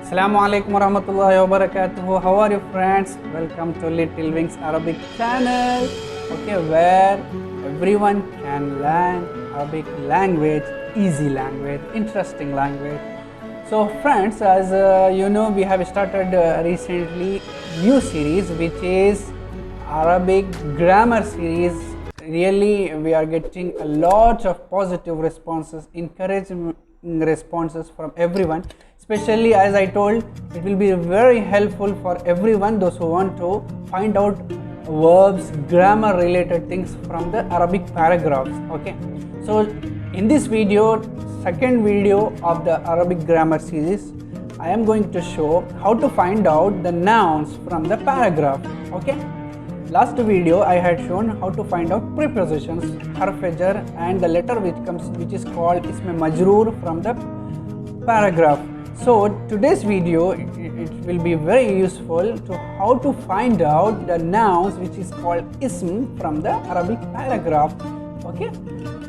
Assalamu alaikum warahmatullahi wabarakatuh. How are you friends? Welcome to Little Wings Arabic channel. Okay, where everyone can learn Arabic language, easy language, interesting language. So friends, as you know, we have started recently new series which is Arabic grammar series. Really, we are getting a lot of positive responses, encouraging responses from everyone. Especially, as I told, it will be very helpful for everyone, those who want to find out verbs, grammar related things from the Arabic paragraphs. Okay, so in this video, second video of the Arabic grammar series, I am going to show how to find out the nouns from the paragraph. Okay, last video I had shown how to find out prepositions, harf jar, and the letter which is called ism majroor from the paragraph. So today's video it will be very useful to how to find out the nouns which is called ism from the Arabic paragraph. Okay,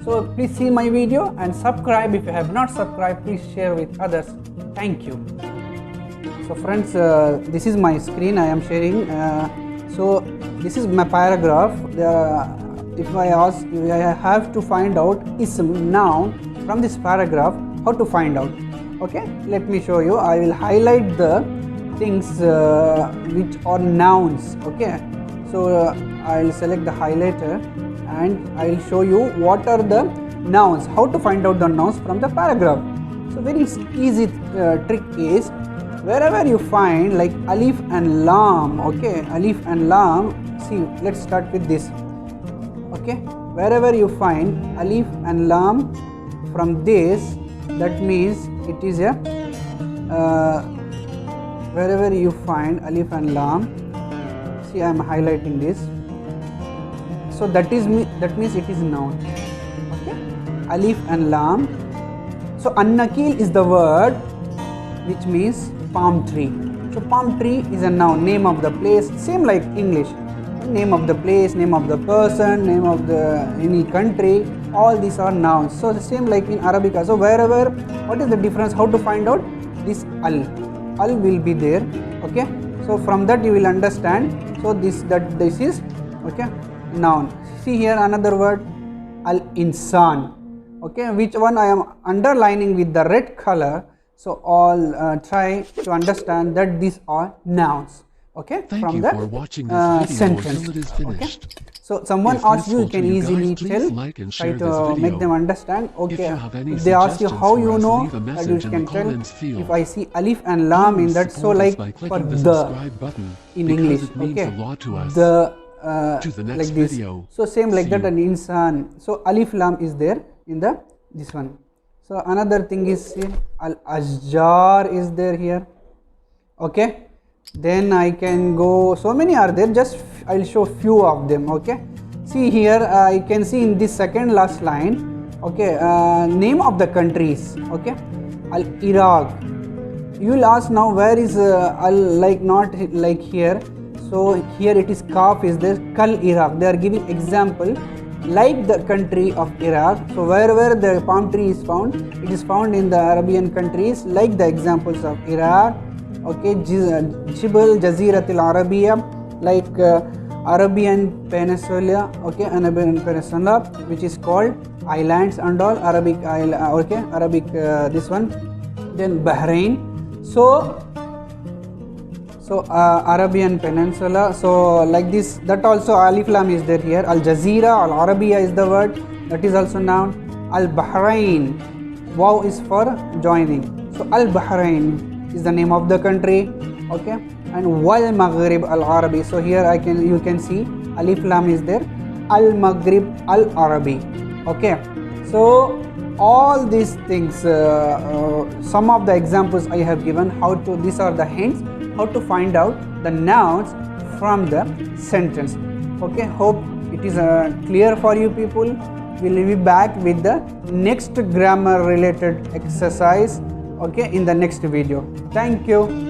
so please see my video and subscribe. If you have not subscribed, please share with others. Thank you. So friends, this is my screen I am sharing. So this is my paragraph. If I have to find out ism, noun from this paragraph, how to find out? Okay, let me show you. I will highlight the things which are nouns. Okay, so I will select the highlighter and I will show you what are the nouns, how to find out the nouns from the paragraph. So very easy trick is, wherever you find like alif and lam, okay, alif and lam, see, let's start with this. Okay, wherever you find alif and lam from this, that means it is a wherever you find alif and lam, see, I am highlighting this, so that means it is noun. Okay, alif and lam. So an-nakil is the word which means palm tree. So palm tree is a noun, name of the place, same like English, name of the place, name of the person, name of the any country, all these are nouns. So the same like in Arabic. So wherever, what is the difference, how to find out? This al will be there. Okay, so from that you will understand. So this is okay, noun. See here another word, al insan. Okay, which one I am underlining with the red color. So all try to understand that these are nouns. Okay, from the sentence. Okay, so someone asks you, you can easily tell, try to make them understand. Okay, if they ask you how you know, that you can tell. If I see alif and lam in that, so like for the in English, okay, the like this. So same like that, an insan. So alif lam is there in the this one. So another thing is al ashjar is there here. Okay, then I can go, so many are there, just I'll show few of them. Okay, see here I can see in this second last line, okay, name of the countries. Okay, al Iraq. You will ask now, where is al, like not like here. So here it is kaf is there, kal Iraq. They are giving example like the country of Iraq. So wherever the palm tree is found, it is found in the Arabian countries like the examples of Iraq. Okay, Jibal Jaziratul Arabiya, like Arabian Peninsula. Okay, Arabian Peninsula, which is called islands and all Arabic okay, Arabic this one. Then Bahrain. So Arabian Peninsula. So like this, that also alif lam is there here. Al Jazeera, Al Arabiya is the word, that is also noun. Al Bahrain, wow is for joining. So Al Bahrain is the name of the country. Okay, and Wal Maghrib Al Arabi. So here you can see alif lam is there. Al Maghrib Al Arabi. Okay, so all these things, some of the examples I have given, these are the hints how to find out the nouns from the sentence. Okay, hope it is clear for you people. We will be back with the next grammar related exercise, okay, in the next video. Thank you.